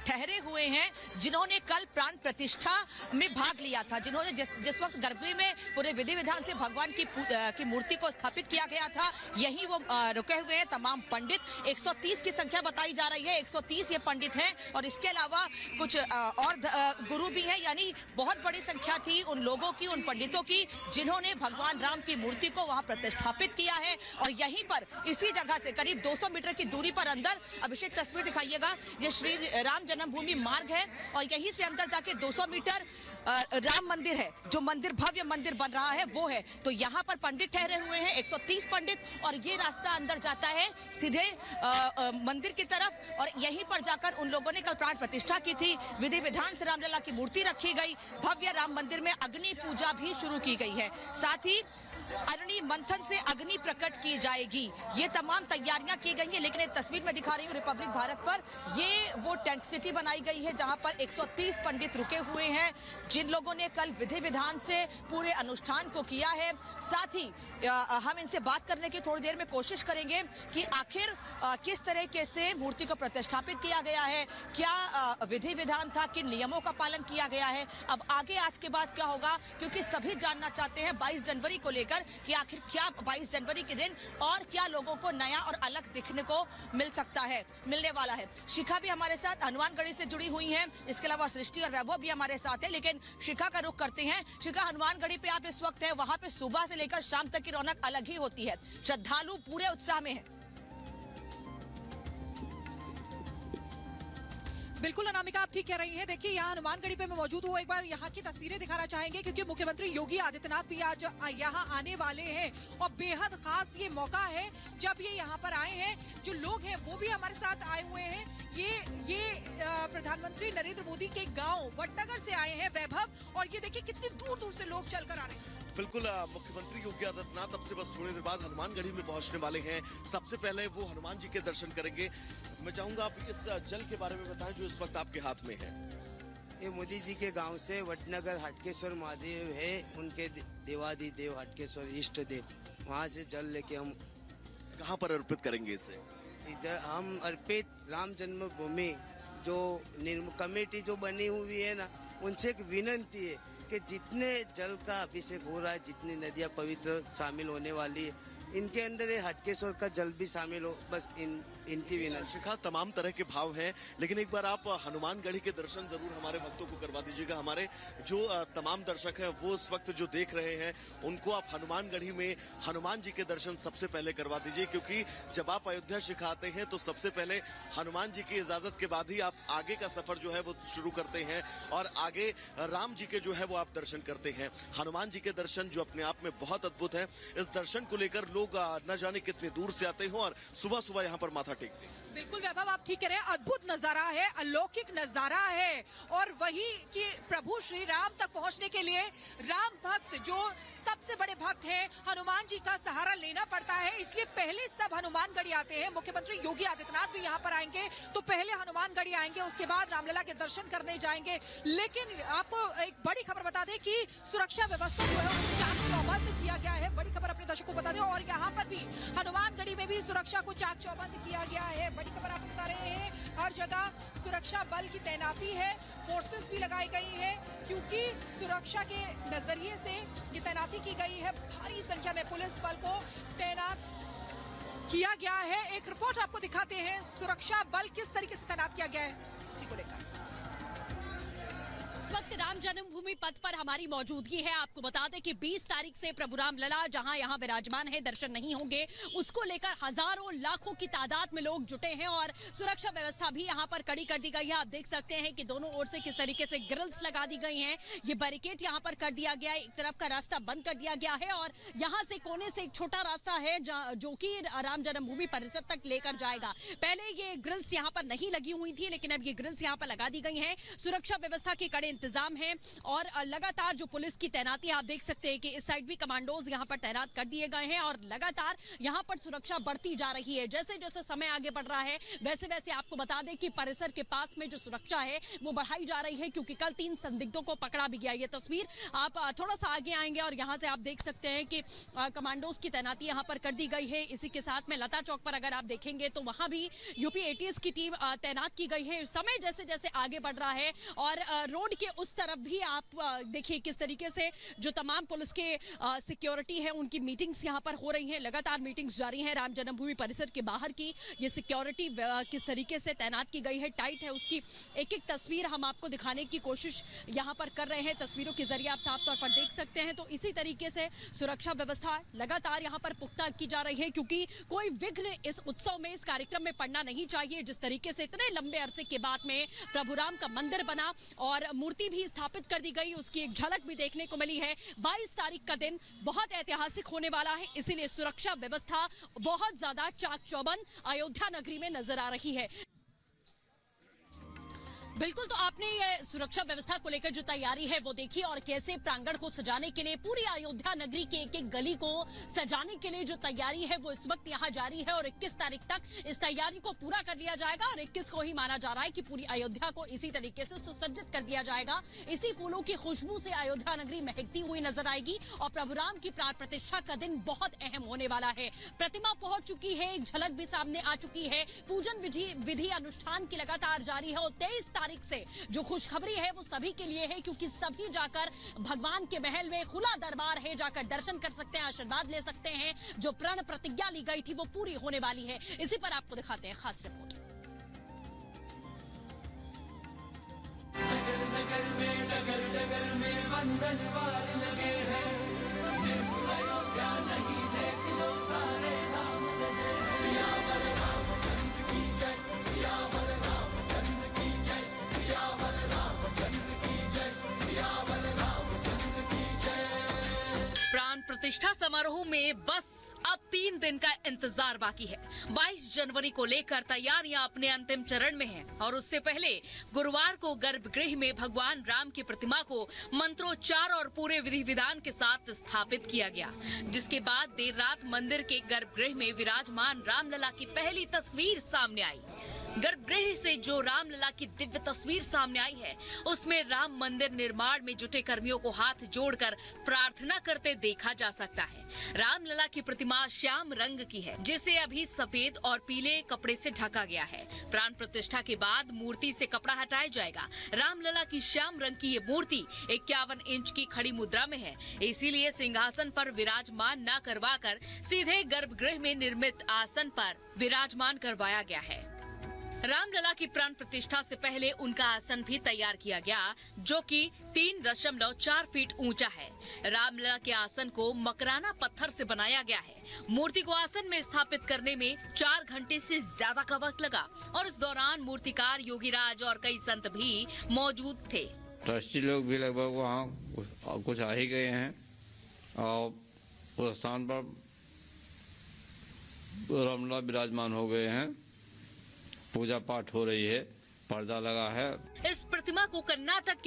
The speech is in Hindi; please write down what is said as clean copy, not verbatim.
ठहरे हुए हैं, जिन्होंने कल प्राण प्रतिष्ठा में भाग लिया था, जिन्होंने जिस वक्त गर्भगृह में पूरे विधि विधान से भगवान की मूर्ति को स्थापित किया गया था, यही वो रुके हुए हैं तमाम पंडित। 130 की संख्या बताई जा रही है, 130 ये पंडित हैं और इसके अलावा कुछ और गुरु भी हैं, यानी बहुत बड़ी संख्या थी उन लोगों की, उन पंडितों की, जिन्होंने भगवान राम की मूर्ति को वहां प्रतिष्ठापित किया है। और यहीं पर इसी जगह से करीब 200 मीटर की दूरी पर अंदर, अभिषेक तस्वीर दिखाइएगा, ये श्री राम जन्मभूमि मार्ग है और यहीं से अंदर जाके 200 मीटर राम मंदिर है, जो मंदिर भव्य मंदिर बन रहा है वो है। तो यहाँ पर पंडित ठहरे हुए हैं, 130 पंडित, और ये रास्ता अंदर जाता है सीधे मंदिर की तरफ। और यहीं पर जाकर उन लोगों ने कल प्राण प्रतिष्ठा की थी, विधि विधान से रामलला की मूर्ति रखी गई, भव्य राम मंदिर में अग्नि पूजा भी शुरू की गई है, साथ ही अग्नि मंथन से अग्नि प्रकट की जाएगी। ये तमाम तैयारियां की गई हैं, लेकिन एक तस्वीर में दिखा रही हूँ रिपब्लिक भारत पर, ये वो टेंट सिटी बनाई गई है जहां पर 130 पंडित रुके हुए हैं, जिन लोगों ने कल विधि विधान से पूरे अनुष्ठान को किया है। साथ ही हम इनसे बात करने की थोड़ी देर में कोशिश करेंगे कि आखिर किस तरीके से मूर्ति को प्रतिष्ठापित किया गया है, क्या विधि विधान था, किन नियमों का पालन किया गया है। अब आगे आज के बाद क्या होगा, क्योंकि सभी जानना चाहते हैं 22 जनवरी को लेकर कि आखिर क्या 22 जनवरी के दिन और क्या लोगों को नया और अलग दिखने को मिलने वाला है। शिखा भी हमारे साथ हनुमानगढ़ी से जुड़ी हुई हैं, इसके अलावा सृष्टि और वैभव भी हमारे साथ है, लेकिन शिखा का रुख करते हैं। शिखा, हनुमानगढ़ी पे आप इस वक्त है, वहां पे सुबह से लेकर शाम तक की रौनक अलग ही होती है, श्रद्धालु पूरे उत्साह में है। बिल्कुल अनामिका, आप ठीक कह रही हैं। देखिए, यहाँ हनुमानगढ़ी पे मैं मौजूद हूँ, एक बार यहाँ की तस्वीरें दिखाना चाहेंगे क्योंकि मुख्यमंत्री योगी आदित्यनाथ भी आज यहाँ आने वाले हैं और बेहद खास ये मौका है जब ये यहाँ पर आए हैं। जो लोग हैं वो भी हमारे साथ आए हुए हैं। ये प्रधानमंत्री नरेंद्र मोदी के गाँव वडनगर से आए हैं वैभव, और ये देखिए कितनी दूर दूर से लोग चलकर आ रहे हैं। बिल्कुल, मुख्यमंत्री योगी आदित्यनाथ अब से बस थोड़ी देर बाद हनुमानगढ़ी में पहुंचने वाले हैं। सबसे पहले वो हनुमान जी के दर्शन करेंगे। मैं चाहूंगा आप इस जल के बारे में बताएं जो इस वक्त आपके हाथ में है। ये मोदी जी के गांव से वडनगर हटकेश्वर महादेव है, उनके देवादिदेव हटकेश्वर इष्ट देव, वहाँ से जल लेके हम कहाँ पर अर्पित करेंगे इसे? इधर हम अर्पित राम जन्मभूमि जो कमेटी जो बनी हुई है ना, उनसे एक विनती है कि जितने जल का अभिषेक हो रहा है, जितनी नदियां पवित्र शामिल होने वाली है, इनके अंदर ये हटकेश्वर का जल भी शामिल हो, बस इनकी विनती। शिखा, तमाम तरह के भाव हैं, लेकिन एक बार आप हनुमानगढ़ी के दर्शन जरूर हमारे भक्तों को करवा दीजिएगा। हमारे जो तमाम दर्शक हैं वो इस वक्त जो देख रहे हैं, उनको आप हनुमानगढ़ी में हनुमान जी के दर्शन सबसे पहले करवा दीजिए, क्योंकि जब आप अयोध्या शिखा आते हैं तो सबसे पहले हनुमान जी की इजाजत के बाद ही आप आगे का सफर जो है वो शुरू करते हैं और आगे राम जी के जो है वो आप दर्शन करते हैं। हनुमान जी के दर्शन जो अपने आप में बहुत अद्भुत है, इस दर्शन को लेकर लोग न जाने कितने दूर से आते हो और सुबह सुबह यहाँ पर माथा टेकते हैं। बिल्कुल वैभव, आप ठीक कह रहे हैं, अद्भुत नजारा है, अलौकिक नजारा है। और वही कि प्रभु श्री राम तक पहुंचने के लिए राम भक्त जो सबसे बड़े भक्त हैं, हनुमान जी का सहारा लेना पड़ता है, इसलिए पहले सब हनुमानगढ़ी आते हैं। मुख्यमंत्री योगी आदित्यनाथ भी यहाँ पर आएंगे तो पहले हनुमानगढ़ी आएंगे, उसके बाद रामलला के दर्शन करने जाएंगे। लेकिन आपको एक बड़ी खबर बता दें कि सुरक्षा व्यवस्था जो है वो चाक चौबंद किया गया है। बड़ी खबर अपने दर्शकों को बता दें, और यहाँ पर भी हनुमानगढ़ी में भी सुरक्षा को चाक चौबंद किया गया है। बड़ी खबर आपको बता रहे हैं, हर जगह सुरक्षा बल की तैनाती है, फोर्सेस भी लगाई गई है, क्योंकि सुरक्षा के नजरिए से ये तैनाती की गई है। भारी संख्या में पुलिस बल को तैनात किया गया है। एक रिपोर्ट आपको दिखाते हैं, सुरक्षा बल किस तरीके से तैनात किया गया है उसी को लेकर। इस वक्त राम जन्मभूमि पथ पर हमारी मौजूदगी है। आपको बता दें कि 20 तारीख से प्रभु रामलला जहां यहां विराजमान है, दर्शन नहीं होंगे, उसको लेकर हजारों लाखों की तादाद में लोग जुटे हैं और सुरक्षा व्यवस्था भी यहां पर कड़ी कर दी गई है। आप देख सकते हैं कि दोनों ओर से किस तरीके से ग्रिल्स लगा दी गई हैं। ये बैरिकेड यहां पर कर दिया गया है, एक तरफ का रास्ता बंद कर दिया गया है और यहां से कोने से एक छोटा रास्ता है जो कि राम जन्मभूमि परिसर तक लेकर जाएगा। पहले ये ग्रिल्स यहां पर नहीं लगी हुई थी, लेकिन अब ये ग्रिल्स यहां पर लगा दी गई हैं। सुरक्षा व्यवस्था के कड़े इंतजाम हैं और और लगातार जो पुलिस की तैनाती आप देख सकते हैं कि इस साइड भी कमांडोज यहाँ पर तैनात कर दिए गए हैं और लगातार यहाँ पर सुरक्षा बढ़ती जा रही है। जैसे जैसे समय आगे बढ़ रहा है वैसे वैसे आपको बता दें कि परिसर के पास में जो सुरक्षा है वो बढ़ाई जा रही है, क्योंकि कल 3 संदिग्धों को पकड़ा भी गया। ये तस्वीर आप थोड़ा सा आगे आएंगे और यहाँ से आप देख सकते हैं कि कमांडोज की तैनाती यहाँ पर कर दी गई है। इसी के साथ में लता चौक पर अगर आप देखेंगे तो वहां भी यूपी एटीएस की टीम तैनात की गई है। समय जैसे जैसे आगे बढ़ रहा है और रोड के उस तरफ भी आप देखिए किस तरीके से जो तमाम पुलिस के सिक्योरिटी है उनकी मीटिंग्स यहाँ पर हो रही हैं। लगातार मीटिंग्स जारी हैं। राम जन्मभूमि परिसर के बाहर की ये सिक्योरिटी किस तरीके से तैनात की गई है, टाइट है, उसकी एक एक तस्वीर हम आपको दिखाने की कोशिश यहाँ पर कर रहे हैं। तस्वीरों के जरिए आप साफ तौर पर देख सकते हैं। तो इसी तरीके से सुरक्षा व्यवस्था लगातार यहाँ पर पुख्ता की जा रही है, क्योंकि कोई विघ्न इस उत्सव में, इस कार्यक्रम में पड़ना नहीं चाहिए। जिस तरीके से इतने लंबे अरसे के बाद में प्रभु राम का मंदिर बना और मूर्ति भी स्थापित कर दी गई, उसकी एक झलक भी देखने को मिली है। 22 तारीख का दिन बहुत ऐतिहासिक होने वाला है, इसीलिए सुरक्षा व्यवस्था बहुत ज्यादा चाक चौबंद अयोध्या नगरी में नजर आ रही है। बिल्कुल, तो आपने ये सुरक्षा व्यवस्था को लेकर जो तैयारी है वो देखी और कैसे प्रांगण को सजाने के लिए, पूरी अयोध्या नगरी के एक एक गली को सजाने के लिए जो तैयारी है वो इस वक्त यहाँ जारी है और 21 तारीख तक इस तैयारी को पूरा कर लिया जाएगा और 21 को ही माना जा रहा है कि पूरी अयोध्या को इसी तरीके से सुसज्जित कर दिया जाएगा। इसी फूलों की खुशबू से अयोध्या नगरी महकती हुई नजर आएगी और प्रभु राम की प्राण प्रतिष्ठा का दिन बहुत अहम होने वाला है। प्रतिमा पहुंच चुकी है, एक झलक भी सामने आ चुकी है। पूजन विधि अनुष्ठान की लगातार जारी है और 23 तारीख से जो खुशखबरी है वो सभी के लिए है, क्योंकि सभी जाकर भगवान के महल में खुला दरबार है, जाकर दर्शन कर सकते हैं, आशीर्वाद ले सकते हैं। जो प्रण प्रतिज्ञा ली गई थी वो पूरी होने वाली है। इसी पर आपको दिखाते हैं खास रिपोर्ट। नगर नगर में डगर डगर में वंदन वार लगे हैं, सिर्फ अयोध्या नहीं देख लो सारे धाम सजे। सियावर रामचंद्र की जय, सियावर रामचंद्र की जय, सियावर रामचंद्र की जय, सियावर रामचंद्र की जय। प्राण प्रतिष्ठा समारोह में बस अब 3 दिन का इंतजार बाकी है। 22 जनवरी को लेकर तैयारियां अपने अंतिम चरण में हैं और उससे पहले गुरुवार को गर्भगृह में भगवान राम की प्रतिमा को मंत्रोच्चार और पूरे विधि विधान के साथ स्थापित किया गया, जिसके बाद देर रात मंदिर के गर्भगृह में विराजमान रामलला की पहली तस्वीर सामने आई। गर्भगृह से जो रामलला की दिव्य तस्वीर सामने आई है उसमें राम मंदिर निर्माण में जुटे कर्मियों को हाथ जोड़कर प्रार्थना करते देखा जा सकता है। रामलला की प्रतिमा श्याम रंग की है, जिसे अभी सफेद और पीले कपड़े से ढका गया है। प्राण प्रतिष्ठा के बाद मूर्ति से कपड़ा हटाया जाएगा। रामलला की श्याम रंग की ये मूर्ति 51 इंच की खड़ी मुद्रा में है, इसीलिए सिंहासन पर विराजमान न करवाकर सीधे गर्भगृह में निर्मित आसन पर विराजमान करवाया गया है। रामलला की प्राण प्रतिष्ठा से पहले उनका आसन भी तैयार किया गया, जो कि 3.4 फीट ऊंचा है। रामलला के आसन को मकराना पत्थर से बनाया गया है। मूर्ति को आसन में स्थापित करने में 4 घंटे से ज्यादा का वक्त लगा और इस दौरान मूर्तिकार योगीराज और कई संत भी मौजूद थे। ट्रस्टी लोग भी लगभग वहाँ कुछ आ ही गए हैं और उस स्थान पर रामलला विराजमान हो गए हैं। पूजा पाठ हो रही है, पर्दा लगा है। इस प्रतिमा को कर्नाटक के